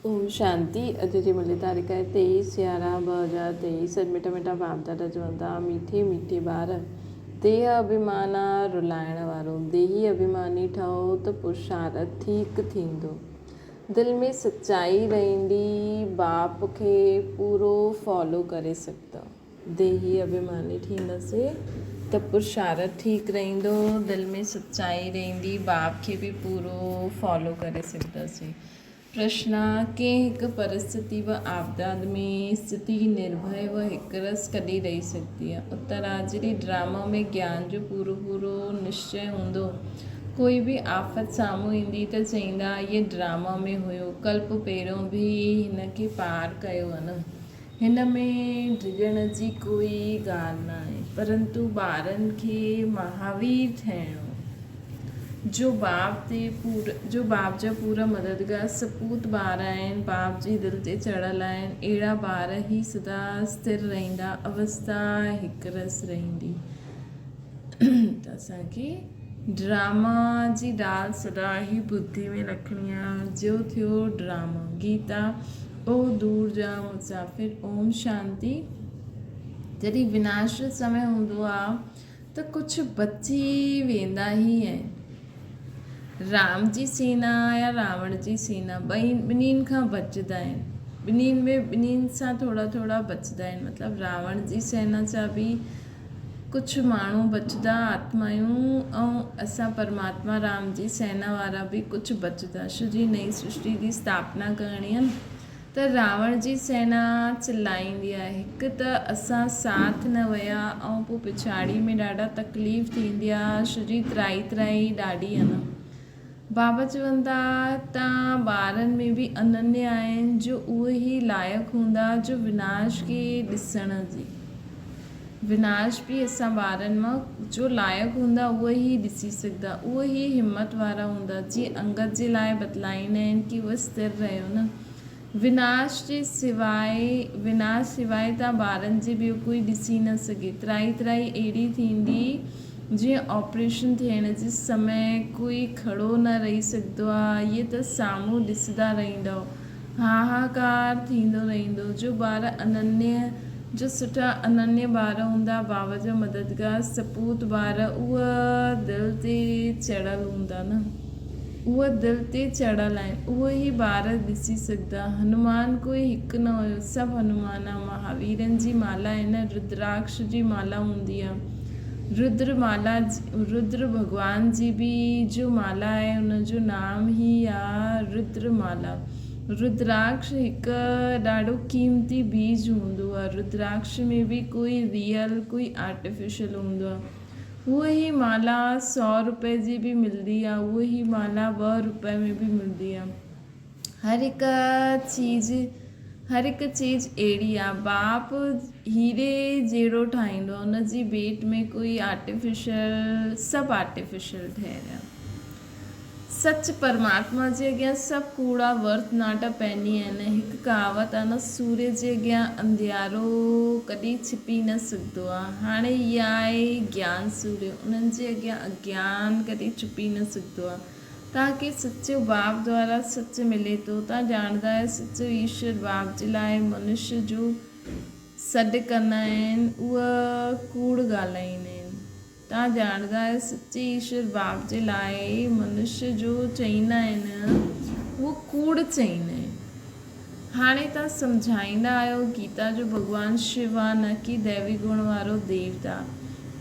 ओम शांति। अतिथि मुरलीधारिका 23/11/2023। मिठा मिठा बाप दादा चवंदा मीठे मीठे ॿार। देह अभिमाना रुलाइण वारो। देही अभिमानी ठहो त पुरुषार्थ ठीक थींदो। दिल में सच्चाई रहंदी, बाप खे पूरो फॉलो करे सघंदा। देही अभिमानी थींदासीं त पुरुषार्थ ठीक रहंदो, दिल में सच्चाई रहंदी, बाप खे बि पूरो फॉलो करे सघंदासीं। प्रश्न: कंहिं हिकु परिस्थिति व आपदा में स्थिति निर्भय व हिकरस कॾहिं रही सघंदी आहे? उत्तर आहे जॾहिं ड्रामा में ज्ञान जो पूरो पूरो निश्चय हूंदो। कोई बि आफ़त साम्हूं ईंदी त चईंदा इहे ड्रामा में हुयो, कल्प पहिरियों बि हिन खे पार कयो आहे न। हिन में डिॼण जी कोई ॻाल्हि न आहे, परंतु ॿारनि खे महावीर थियणो जो बाप जा पूरा मददगार सपूत ॿार आहिनि, बाप जी दिलि ते चढ़ियल आहिनि। अहिड़ा ॿार ई सदा स्थिर रहंदा, अवस्था हिकरस रहंदी। त असांखे ड्रामा जी ॾाल सदा ई बुद्धि में रखणी आहे। जो थियो ड्रामा। गीता: ओ दूर जा मुसाफ़िर, ओम शांति। जॾहिं विनाश जो समय हूंदो आहे त कुझु बची वेंदा ई आहिनि। राम जी सेना या रावण जी सेना ॿिन्हिनि खां बचंदा आहिनि। ॿिन्हिनि सां थोरा थोरा बचंदा आहिनि। मतिलबु रावण जी सेना जा बि कुझु माण्हू बचंदा, आत्मायूं, ऐं असां परमात्मा राम जी सेना वारा बि कुझु बचंदा। जी नई सृष्टि जी स्थापना करणी आहे त रावण जी सेना चिलाईंदी आहे हिकु त असां साथ न विया, ऐं पोइ पिछाड़ी में ॾाढा तकलीफ़ थींदी आहे। जी त्राई ॾाढी आहे न। बाबा चवंदा तव्हां ॿारनि में बि अनन्य आहिनि जो उहे ई लाइक़ु हूंदा जो विनाश खे ॾिसण जी। विनाश बि असां ॿारनि मां जो लाइक़ु हूंदा उहे ई ॾिसी सघंदा, उहे ई हिमत वारा हूंदा। जीअं अंगद जे लाइ बतलाईंदा आहिनि कि उहे स्थिर रहियो न। विनाश सिवाइ तव्हां ॿारनि जे ॿियो कोई ॾिसी न सघे। त्राई अहिड़ी थींदी जीअं ऑपरेशन थियण जे समय कोई खड़ो न रही सघंदो आहे, इहे त साम्हूं ॾिसंदा रहंदव। हाहाकार थींदो रहंदो। जो ॿार जो सुठा अनन्य ॿार हूंदा, बाबा जा मददगार सपूत ॿार, उहा दिलि ते चढ़ियल हूंदा न। उहा दिलि ते चढ़ियल आहिनि, उहे ई ॿार ॾिसी सघंदा। हनुमान कोई हिकु न हुयो, सभु हनुमान। महावीरनि जी माला हिन रुद्राक्ष जी माला हूंदी आहे। रुद्र भगवान जी बि जो माला आहे उनजो नाम ई आहे रुद्रमाला। रुद्राक्ष हिकु ॾाढो क़ीमती बीज हूंदो आहे। रुद्राक्ष में बि कोई रियल कोई आर्टिफिशियल हूंदो आहे। उहा ई माला 100 रुपए जी बि मिलंदी आहे, उहा ई माला 2 रुपए में बि मिलंदी आहे। हर हिकु चीज़ अहिड़ी आहे। बाप हीरे जहिड़ो ठाहींदो आहे, उनजी भेट में कोई सभु आर्टिफिशियल ठहियल आहे। सच परमात्मा जे अॻियां सभु कूड़ा वर्त नाटा पैनी आहिनि। हिकु कहावत आहे न, सूर्य जे अॻियां अंधियारो कॾहिं छिपी न सघंदो आहे। हाणे इहा आहे ज्ञान सूर्य, उन्हनि जे अॻियां अज्ञान कॾहिं छुपी न सघंदो आहे। तव्हांखे सचो बाप द्वारा सच मिले थो। तव्हां ॼाणंदा आहियो सचो ईश्वर बाप जे लाइ मनुष्य जो सॾु कंदा आहिनि, उहा कूड़ ॻाल्हाईंदा आहिनि। तव्हां ॼाणंदा आहियो सचे ईश्वर बाप जे लाइ मनुष्य जो चईंदा आहिनि, उहो कूड़ चईंदा आहिनि। हाणे तव्हां सम्झाईंदा आहियो गीता जो भॻवानु शिव आहे, न कि दैवी गुण वारो देवता।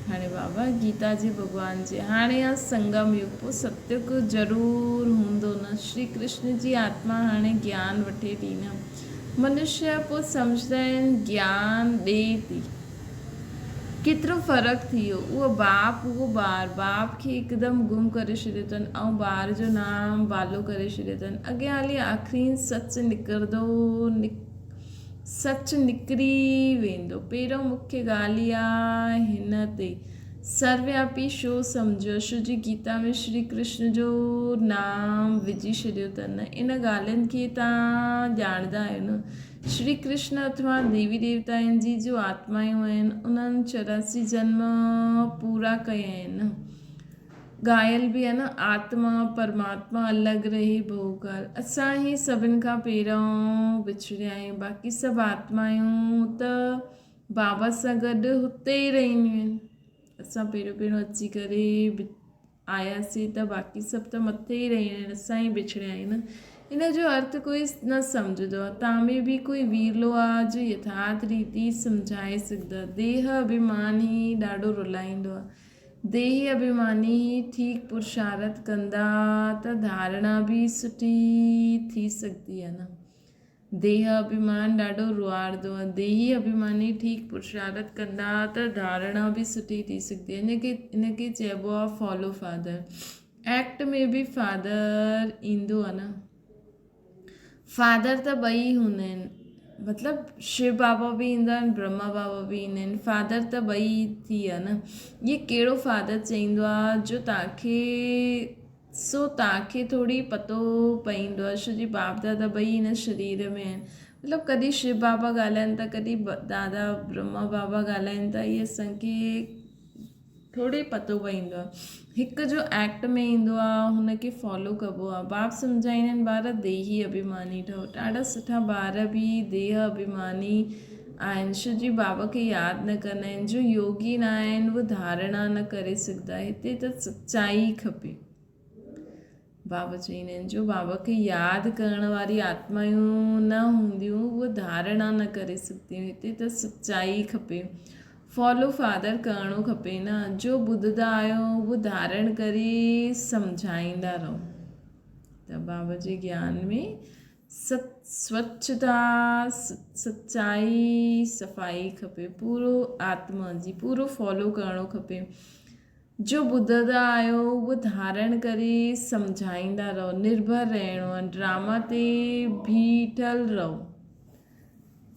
हाणे बाबा गीता जे भॻवान जे हाणे आहे संगम युग, पोइ सत्युग ज़रूरु हूंदो न। श्री कृष्ण जी आत्मा हाणे ज्ञान वठे थी न। मनुष्य पोइ सम्झंदा आहिनि ज्ञान ॾिए थी। केतिरो फ़र्क़ु थी वियो। उहो ॿार बाप खे हिकदमि गुम करे छॾियो अथनि, ऐं ॿार जो नाम बालो करे छॾियो अथनि। अॻियां हली आख़िरी सच निकिरी वेंदो। पहिरियों मुख्य ॻाल्हि आहे हिन ते सर्वव्यापी छो सम्झो। जी गीता में श्री कृष्ण जो नाम विझी छॾियो अथनि। इन ॻाल्हियुनि खे तव्हां ॼाणंदा आहियो न। श्री कृष्ण अथवा देवी देवताउनि जी जो आत्मायूं आहिनि, उन्हनि 84 जन्म पूरा कया आहिनि। ॻायल बि आहे न, आत्मा परमात्मा अलॻि रहे बहुकाल। असां ई सभिनि खां पहिरियों विछड़िया आहियूं, बाक़ी सभु आत्मायूं त बाबा सां गॾु हुते ई रहंदियूं आहिनि। असां पहिरियों अची करे आयासीं त बाक़ी सभु त मथे ई रहिया आहिनि, असां ई विछड़िया आहियूं न। इन जो अर्थ कोई न सम्झंदो आहे। तव्हां में बि कोई वीरलो आहे जो यथार्थ रीति सम्झाए सघंदा। देह अभिमानी ॾाढो रुलाईंदो आहे। देही अभिमानी ठीक पुरुषार्थ कंदा त धारणा बि सुठी थी सघंदी आहे न। देह अभिमान ॾाढो रुआरंदो आहे। देही अभिमानी ठीक पुरुषार्थ कंदा त धारणा बि सुठी थी सघंदी आहे। इनखे चइबो आहे फॉलो फादर। एक्ट में बि फादर ईंदो आहे न। फादर त ॿई हूंदा आहिनि, मतिलबु शिव बाबा बि ईंदा आहिनि, ब्रह्मा बाबा बि ईंदा आहिनि। फादर त ॿई थी आहे न। ये कहिड़ो फादर चईंदो आहे जो तव्हांखे थोरी पतो पवंदो आहे, छो जी बाप दादा ॿई हिन शरीर में आहिनि। मतिलबु कॾहिं शिव बाबा ॻाल्हाइनि था, कॾहिं दादा ब्रह्मा बाबा ॻाल्हाइनि था, इहे असांखे थोरी पतो पवंदो आहे। हिकु जो एक्ट में ईंदो आहे हुनखे फॉलो कबो आहे। बाप सम्झाईंदा आहिनि ॿार देही अभिमानी ठहो। ॾाढा सुठा ॿार बि देह अभिमानी आहिनि, छो जी बाबा खे यादि न कंदा आहिनि। जो योगी न आहिनि उहे धारणा न करे सघंदा। हिते त सच्चाई खपे। बाबा चईंदा आहिनि जो बाबा खे यादि करण वारी आत्मायूं न हूंदियूं उहे धारणा न करे सघंदियूं। हिते त सच्चाई खपे। फॉलो फादर करिणो खपे न। जो ॿुधंदा आहियो उहो धारण करे सम्झाईंदा रहो। त बाबा जे ज्ञान में स्वच्छता, सच्चाई, सफ़ाई खपे। पूरो आत्मा जी पूरो फॉलो करिणो खपे। जो ॿुधंदा आहियो उहो धारण करे सम्झाईंदा रहो। निर्भर रहणो आहे। ड्रामा ते बीठल रहो।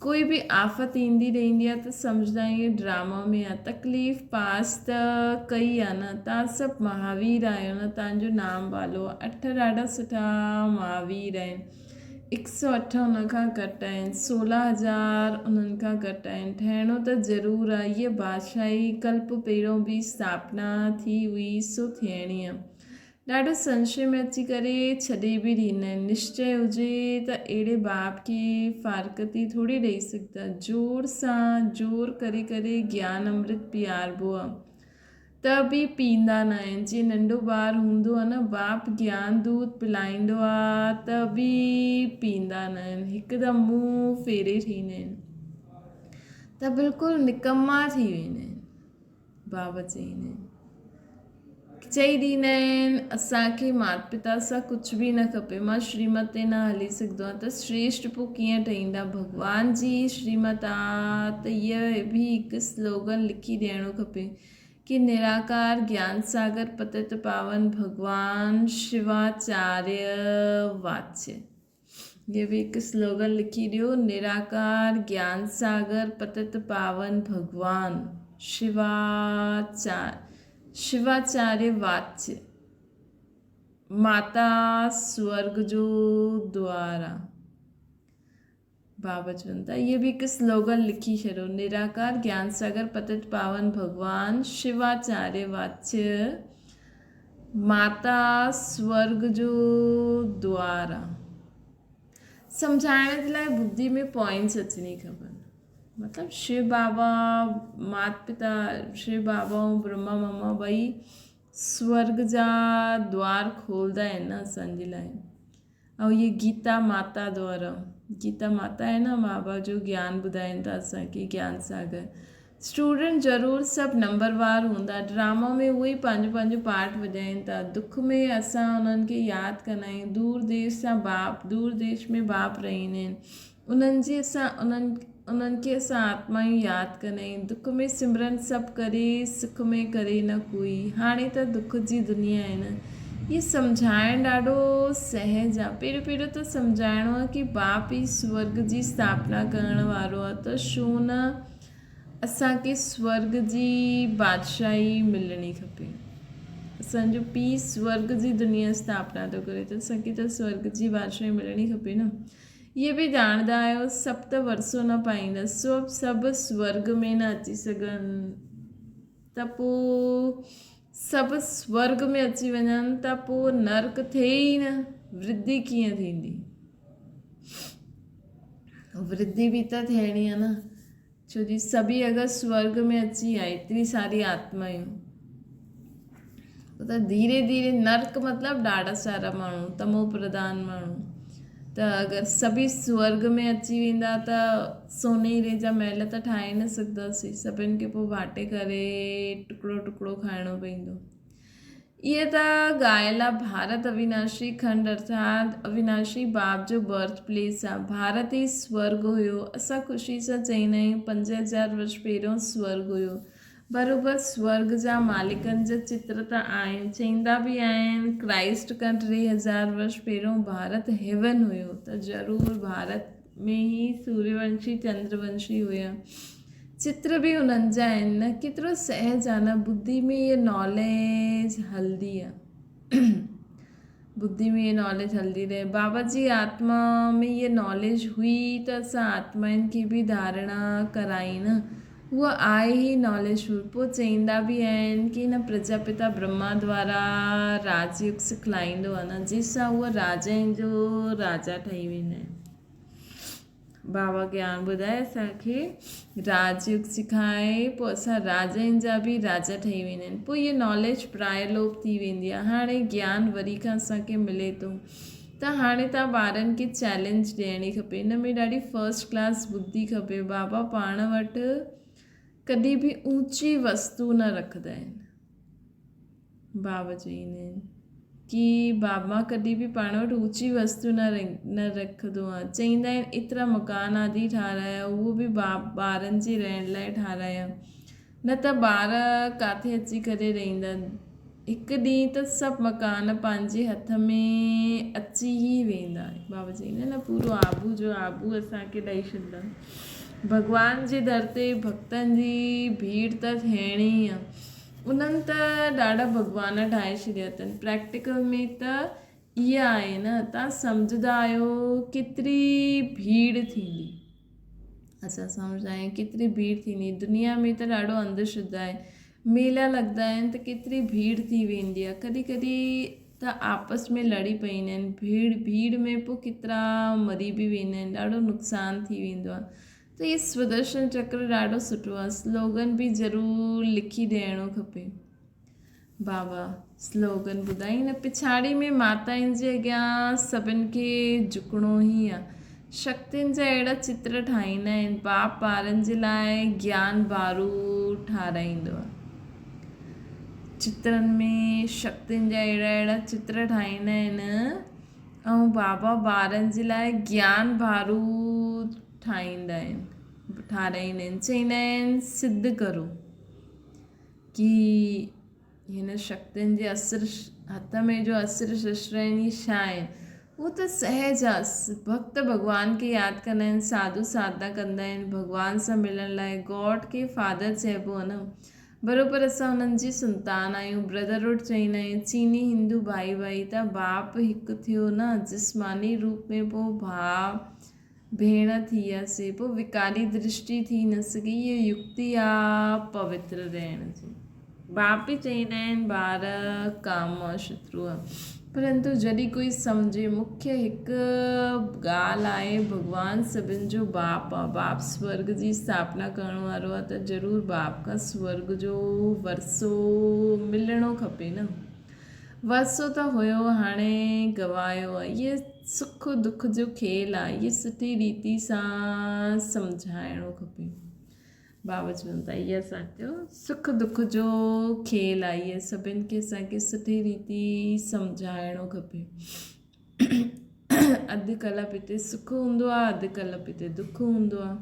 कोई बि आफ़त ईंदी रहंदी आहे त सम्झंदा आहियूं ड्रामा में आहे। तकलीफ़ पास त कई आहे न। तव्हां सभु महावीर आहियो न, तव्हांजो नाम वालो आहे। 8 ॾाढा सुठा महावीर आहिनि। 108 उन खां घटि आहिनि। 16,000 उन्हनि खां घटि आहिनि। ठहिणो त ज़रूरु आहे। इहा बादशाही कल्प पहिरियों बि स्थापना थी हुई, सो थियणी आहे। ॾाढो संशय में अची करे छॾे बि ॾींदा आहिनि। निश्चय हुजे त अहिड़े बाप खे फारकती थोरी ॾेई सघंदा। जोर सां जोर करे करे ज्ञान अमृत पीआरबो आहे त बि पींदा न आहिनि। जीअं नंढो ॿारु हूंदो आहे न, बाप ज्ञान दूध पिलाईंदो आहे त बि पींदा न आहिनि। हिकदमि मुंहुं फेरे थींदा आहिनि त बिल्कुलु निकम्मा थी वेंदा आहिनि। बाबा चईंदा आहिनि, चई ॾींदा आहिनि असांखे माता पिता सां कुझु बि न खपे। मां श्रीमत ते न हली सघंदो आहे त श्रेष्ठ पोइ कीअं ठहींदा। भॻवान जी श्रीमत आहे त इहा बि हिकु स्लोगन लिखी ॾियणो खपे कि निराकार ज्ञान सागर पतित पावन भगवान शिवाचार्य वाच्य। ये भी एक स्लोगन लिखी ॾियो। निराकार ज्ञान सागर पतित पावन भगवान शिवाचार्य वाच्य। माता स्वर्ग जो द्वार आहे। बाबा चवनि था इहे बि हिकु स्लोगन लिखी छॾियो। निराकार ज्ञान सागर पतित पावन भगवान शिवाचार्य वाच्य। माता स्वर्ग जो द्वार आहे। सम्झाइण जे लाइ बुद्धि में पॉइंट्स अचणी खपनि। मतिलबु शिव बाबा माता पिता शिव बाबा ऐं ब्रह्मा मामा ॿई स्वर्ग जा द्वार खोलंदा आहिनि न असांजे लाइ। ऐं इहे गीता माता द्वारा, गीता माता आहे न, बाबा जो ज्ञान ॿुधाइनि था असांखे, ज्ञान सागर। स्टूडेंट ज़रूरु सभु नंबरवार हूंदा। ड्रामा में उहे ई पंहिंजो पंहिंजो पार्ट वॼाइनि था। दुख में असां उन्हनि खे यादि कंदा आहियूं। दूर देश में बाप रहंदा आहिनि। उन्हनि खे असां आत्मायूं यादि कंदा आहियूं। दुख में सिमरन सभु करे, सुख में करे न कोई। हाणे त दुख जी दुनिया आहे न। इहे सम्झाइणु ॾाढो सहज आहे। पहिरियों त सम्झाइणो आहे कि बाप ई स्वर्ग जी स्थापना करण वारो आहे, त छो न असांखे स्वर्ग जी बादशाही मिलणी खपे। असांजो पीउ स्वर्ग जी दुनिया स्थापना थो करे त असांखे त स्वर्ग जी बादशाही मिलणी खपे न। इहे बि ॼाणंदा आहियो सप्त वरसो न पाईंदा। सभु स्वर्ग में न अची सघनि त पोइ सभु स्वर्ग में अची वञनि त पोइ नर्क थिए ई न, वृद्धि कीअं थींदी? वृद्धि भी त थियणी आहे न, छो जी सभी अगरि स्वर्ग में अची आहे एतिरी सारी आत्मायूं, त धीरे धीरे नर्क मतिलबु ॾाढा सारा माण्हू, तमो प्रधान माण्हू, त अगरि सभी स्वर्ग में अची वेंदा त सोने हीरे जा महल त ठाहे न सघंदासीं, सभिनि खे पोइ बाटे करे टुकड़ो टुकड़ो खाइणो पवंदो। इहे त ॻाल्हि आहे भारत अविनाशी खंड अर्थात अविनाशी बाप जो बर्थ प्लेस आहे। भारत ई स्वर्ग हुयो। असां ख़ुशी सां चईंदा आहियूं 5000 वर्ष पहिरियों स्वर्ग हुयो। बराबरि स्वर्ग जा मालिकनि जा चित्र त आहिनि, चईंदा बि आहिनि क्राइस्ट खां 3000 वर्ष पहिरियों भारत हेवन हुयो, त ज़रूरु भारत में ई सूर्यवंशी चंद्रवंशी हुया। चित्र बि उन्हनि जा आहिनि न, केतिरो सहज आहे न, बुद्धि में इहे नॉलेज हलंदी आहे बुद्धि में ये नॉलेज हल्दी रहे। बाबा जी आत्मा में ये नॉलेज हुई त असां आत्माउनि खे बि धारणा कराई न, उहा आहे ई नॉलेज हुई। पोइ चईंदा बि आहिनि कि न प्रजापिता ब्रह्मा द्वारा राजयुग सिखलाईंदो आहे न, जंहिंसां उहा राजाउनि जो राजा ठही वेंदा आहिनि। बाबा ज्ञान ॿुधाए असांखे राजयुग सिखाए, पोइ असां राजाउनि जा बि राजा ठही वेंदा आहिनि। पोइ इहा नॉलेज प्रायलोप थी वेंदी आहे। हाणे ज्ञान वरी खां असांखे मिले थो, त हाणे तव्हां ॿारनि खे चैलेंज ॾियणी खपे, हिन में ॾाढी फर्स्ट क्लास बुद्धि खपे। बाबा पाण वटि कॾहिं बि ऊची वस्तु न रखंदा आहिनि। बाबा चईंदा आहिनि कि बाबा कॾहिं बि पाण वटि ऊची वस्तु न रखंदो आहे। चईंदा आहिनि एतिरा मकान आदि ठाराया, उहो बि ॿारनि जे रहण लाइ ठाराया, न त ॿार किथे अची करे रहंदा। हिकु ॾींहुं त सभु मकान पंहिंजे हथ में अची ई वेंदा। बाबा चईंदा आहिनि न पूरो आबू जो आबू असांखे ॾेई छॾींदा। भॻवान जे दर ते भक्तनि जी भीड़ त थियणी आहे। उन्हनि त ॾाढा भॻवान ठाहे छॾिया अथनि। प्रैक्टिकल में त इहा आहे न, तव्हां सम्झंदा आहियो केतिरी भीड़ थींदी, असां सम्झंदा आहियूं केतिरी भीड़ थींदी। दुनिया में त ॾाढो अंधश्रद्धा आहे, मेला लॻंदा आहिनि त केतिरी भीड़ थी वेंदी आहे। कॾहिं कॾहिं त आपस में लड़ी पवंदा आहिनि, भीड़ में पोइ केतिरा मरी बि वेंदा आहिनि, ॾाढो नुक़सानु थी वेंदो आहे। त इहे सुदर्शन चक्र ॾाढो सुठो आहे। स्लोगन बि ज़रूरु लिखी ॾियणो खपे। बाबा स्लोगन ॿुधाई न, पिछाड़ी में माताउनि जे अॻियां सभिनि खे झुकणो ई आहे। शक्तियुनि जा अहिड़ा चित्र ठाहींदा आहिनि, बाप ॿारनि जे लाइ ज्ञान बारूद ठाराईंदो आहे। चित्रनि में शक्तियुनि जा अहिड़ा चित्र ठाहींदा आहिनि, ऐं बाबा ॿारनि जे लाइ ज्ञान बारूद ठाराईंदा आहिनि। चईंदा आहिनि सिद्ध करो कि हिन शक्तियुनि जे असुर हथ में जो असुर शस्त्र आहिनि छा आहिनि। उहो त सहज आहे। भक्त भॻवान खे यादि कंदा आहिनि, साधू साधना कंदा आहिनि भॻवान सां मिलण लाइ। गॉड खे फादर चइबो आहे न, बराबरि असां हुननि जी संतान आहियूं। ब्रदरहुड चईंदा आहियूं, चीनी हिंदू भाई भाई, त बाप हिकु थियो न जिस्मानी रूप में, पोइ भाउ भेण थी वियासीं, पोइ विकारी दृष्टि थी न सघी। इहा युक्ति आहे पवित्र रहण जी। बाप बि चईंदा आहिनि ॿार काम शत्रु आहे, परंतु जॾहिं कोई सम्झे मुख्य हिकु ॻाल्हि आहे, भॻवानु सभिनि जो बाप आहे। बाप स्वर्ग जी स्थापना करण वारो आहे, त ज़रूरु बाप खां स्वर्ग जो वरसो मिलणो खपे न। वरसो त हुयो, हाणे गवायो आहे। इहे सुख दुख जो खेल आहे, इहे सुठी रीति सां सम्झाइणो खपे। बाबा चवनि था इहा असांजो सुख दुख जो खेल आहे, इहे सभिनि खे असांखे सुठी रीति सम्झाइणो खपे। अधु कल्प हिते सुख हूंदो आहे, अधु कल्प हिते दुख हूंदो आहे।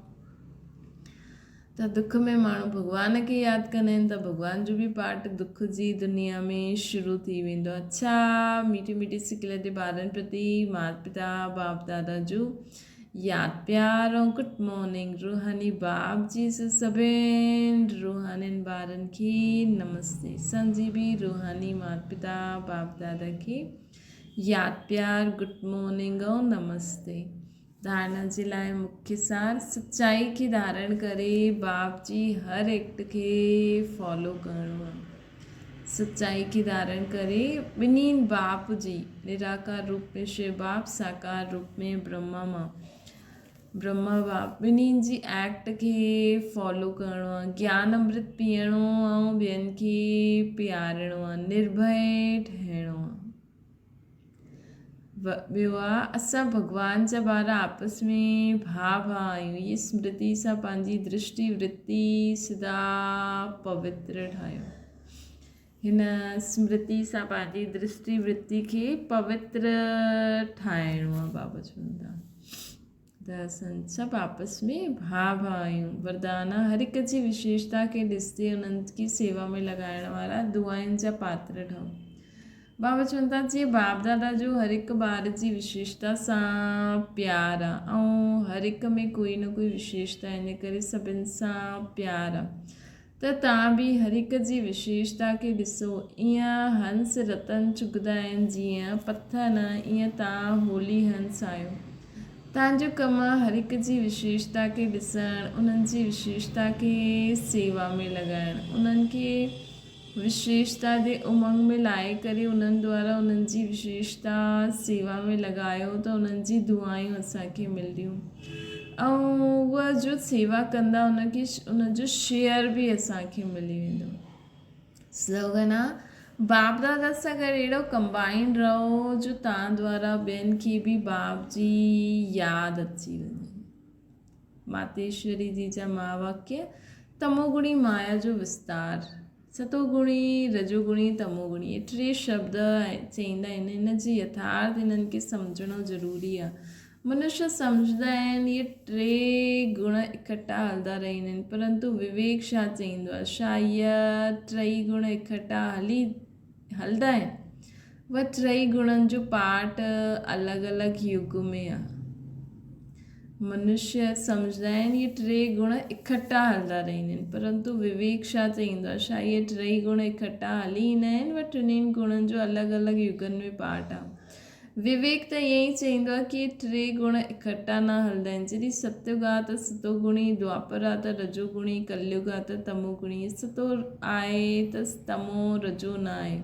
त दुख में माण्हू भॻवान खे यादि कंदा आहिनि, त भॻवान जो बि पार्ट दुख जी दुनिया में शुरू थी वेंदो आहे। अच्छा मीठी मीठी सिकल ते ॿारनि प्रति माता पिता बाप दादा जो यादि प्यार ऐं गुड मॉर्निंग। रूहानी बाप जी सभिनि रूहानियुनि ॿारनि खे नमस्ते। असांजी बि रूहानी माता पिता बाप दादा खे यादि प्यार गुड मॉर्निंग ऐं नमस्ते। धारणा जे लाइ मुख्य सार, सच्चाई खे धारण करे बाप जी हर एक्ट खे फॉलो करिणो आहे। सच्चाई खे धारण करे ॿिन्हिनि बाप जी, निराकार रूप में शिव बाप, साकार रूप में ब्रह्मा मां ब्रह्मा बाप, ॿिन्हिनि जी एक्ट खे फॉलो करिणो आहे, ज्ञान अमृत पीअणो ऐं ॿियनि खे प्यारणो आहे, निर्भय ठहिणो आहे। ॿियो आहे असां भॻवान जा ॿार आपस में भाउ आहियूं, इहा स्मृति सां पंहिंजी दृष्टि वृत्ति सदा पवित्र ठाहियो। हिन स्मृति सां पंहिंजी दृष्टि वृत्ति खे पवित्र ठाहिणो आहे। बाबा चवनि था त असां सभु आपस में भाउ आहियूं। वरदाना हर हिक जी विशेषता खे ॾिसंदे उन्हनि की सेवा में लॻाइण वारा दुआनि जा पात्र ठहूं। बाबा चवनि था जीअं बाप दादा जो हर हिकु ॿार जी विशेषता सां प्यारु आहे ऐं हर हिक में कोई न कोई विशेषता, इन करे सभिनि सां प्यारु आहे। त तव्हां बि हर हिक जी विशेषता खे ॾिसो। ईअं हंस रतन चुगंदा आहिनि, जीअं पथर न, ईअं तव्हां होली हंस आहियो। तव्हांजो कमु आहे हर हिक जी विशेषता खे ॾिसणु, उन्हनि जी विशेषता खे सेवा में लॻाइणु, उन्हनि खे विशेषता जे उमंग में लाहे करे उन्हनि द्वारा उन्हनि जी विशेषता सेवा में लॻायो त उन्हनि जी दुआयूं असांखे मिलंदियूं ऐं उहा जो सेवा कंदा उनखे उनजो शेयर बि असांखे मिली वेंदो। स्लोगन आहे बाप दादा सां गॾु अहिड़ो कंबाइंड रहो जो तव्हां द्वारा ॿियनि खे बि बाप जी यादि अची वञे। मातेश्वरी जी जा महावाक्य तमोगुणी माया जो विस्तार, सतोगुणी रजोगुणी तमोगुणी, इहे टे शब्द चईंदा आहिनि। हिन जी यथार्थ हिननि खे सम्झणो ज़रूरी आहे। मनुष्य सम्झंदा आहिनि इहे टे गुण इकट्ठा हलंदा रहंदा आहिनि, परंतु विवेक छा चईंदो आहे, छा इहा टई गुण इकट्ठा हलंदा आहिनि? उहा टई गुणनि जो पाठ अलॻि अलॻि युग में आहे। मनुष्य सम्झंदा आहिनि इहे टे गुण इकट्ठा हलंदा रहंदा आहिनि, परंतु विवेक छा चईंदो आहे, छा इहे टई गुण इकट्ठा हली ईंदा आहिनि? उहा टिन्हिनि गुणनि जो अलॻि अलॻि युगनि में पाठ आहे। विवेक त ईअं ई चईंदो आहे कि टे गुण इकट्ठा न हलंदा आहिनि। जॾहिं सतयुग आहे त सतोगुणी, द्वापर आहे त रजोगुणी, कलयुग आहे त तमोगुणी, सतो आहे त तमो रजो न आहे।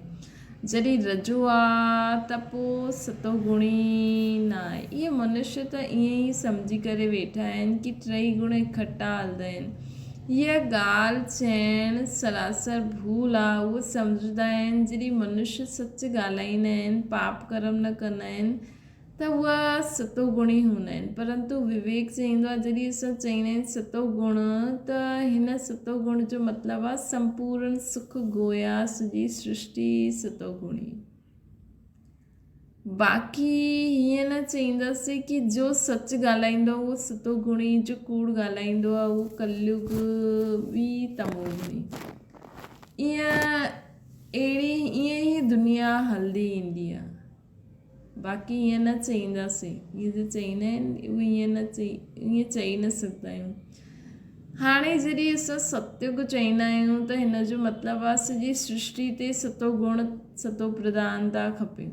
जॾहिं रजो आहे त पोइ सतोगुणी न आहे। इहे मनुष्य त ईअं ई सम्झी करे वेठा आहिनि कि टई गुण इकट्ठा हलंदा आहिनि। इहा ॻाल्हि चइणु सरासर भूल आहे। उहे सम्झंदा आहिनि जॾहिं मनुष्य सच ॻाल्हाईंदा आहिनि, पाप कर्म न कंदा आहिनि त उहा सतोगुणी हूंदा आहिनि, परंतु विवेक चईंदो आहे जॾहिं असां चईंदा आहिनि सतोगुण त हिन सतोगुण जो मतिलबु आहे संपूर्ण सुख गोया सॼी सृष्टि सतोगुणी। बाक़ी हीअं न चईंदासीं कि जो सच ॻाल्हाईंदो उहो सतोगुणी, जो कूड़ ॻाल्हाईंदो आहे उहो कलयुग बि तमोगुणी। ईअं ई दुनिया हलंदी ईंदी आहे। बाक़ी ईअं न चईंदासीं, इहे जो चईंदा आहिनि उहे ईअं चई न सघंदा आहियूं। हाणे जॾहिं असां सतयुग चईंदा आहियूं त हिन जो मतिलबु आहे सॼी सृष्टि ते सतोगुण सतो प्रधानता खपे।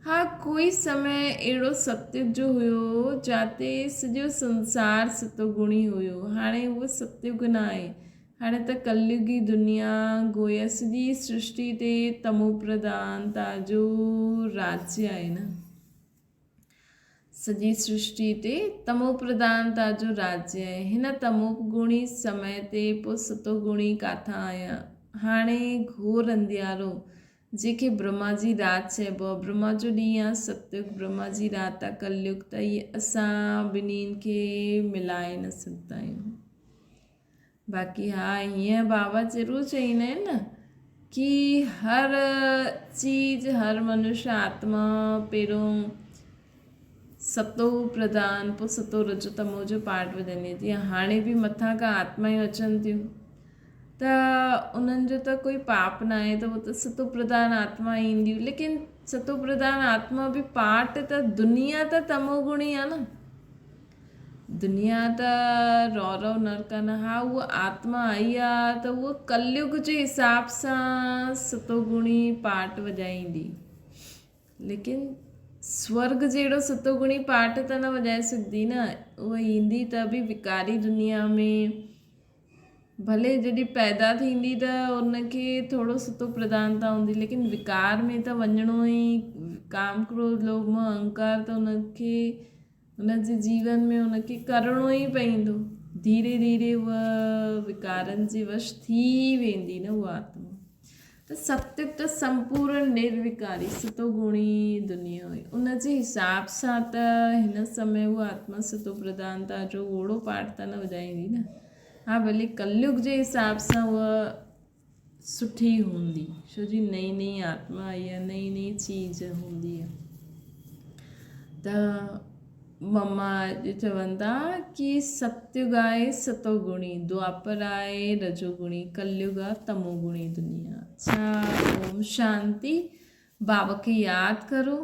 हा, कोई समय अहिड़ो सतयुग जो हुयो जिते सॼो संसार सतोगुणी हुयो। हाणे उहो सतयुग न आहे। हाणे त कलयुगी दुनिया गोया सॼी सृष्टि ते तमो प्रधानता जो राज्य आहे न। सॼी सृष्टि ते तमो प्रधानता जो राज्य आहे। हिन तमोगुणी समय ते पोइ सतोगुणी काथां आया? हाणे घोर अंधियारो जंहिंखे ब्रह्मा जी राति चइबो आहे। ब्रह्मा जो ॾींहुं आहे सतयुग, ब्रह्मा जी राति आहे कलयुग। त इहे असां ॿिन्हिनि खे मिलाए न सघंदा आहियूं। बाक़ी हा, हीअं बाबा ज़रूरु चईंदा आहिनि न कि हर चीज़, हर मनुष्य आत्मा पहिरियों सतो प्रधान, पोइ सतो रजो तमो जो पाठ वधंदी। तीअं हाणे बि मथां खां आत्मायूं अचनि थियूं त उन्हनि जो त कोई पाप न आहे, त उहो त सतो प्रधान आत्मा ईंदियूं। लेकिन सतो प्रधान आत्मा बि पाठ त दुनिया त तमोगुणी आहे न। दुनिया त रौरव नरक न। हा, उहा आत्मा आई आहे त उहो कलयुग जे हिसाब सां सतोगुणी पाठ वॼाईंदी, लेकिन स्वर्ग जहिड़ो सतोगुणी पाठ त न वॼाए सघंदी न। उहा ईंदी त बि विकारी दुनिया में, भले जॾहिं पैदा थींदी त उनखे थोरो सतो प्रधानता हूंदी, लेकिन विकार में त वञिणो ई, काम क्रोध लोभ मोह अहंकार त उनखे उनजे जीवन में उनखे करिणो ई पवंदो। धीरे धीरे उहा विकारनि जी वश थी वेंदी न उहा आत्मा। त सत्य त संपूर्ण निर्विकारी सतोगुणी दुनिया हुई। उनजे हिसाब सां त हिन समय उहा आत्मा सतो प्रधानता जो ओड़ो पाठ त न वॼाईंदी न। हाँ, भले कलयुग जे हिसाब सां उहा सुठी हूंदी, छो जी नई नई आत्मा आई आहे, नई नई चीज़ हूंदी आहे। त मम्मा अॼु चवनि था कि सत्युग आहे सतोगुणी, द्वापर आहे रजोगुणी, कलयुग आहे तमोगुणी दुनिया। अच्छा, ओम शांति। बाबा खे यादि करो।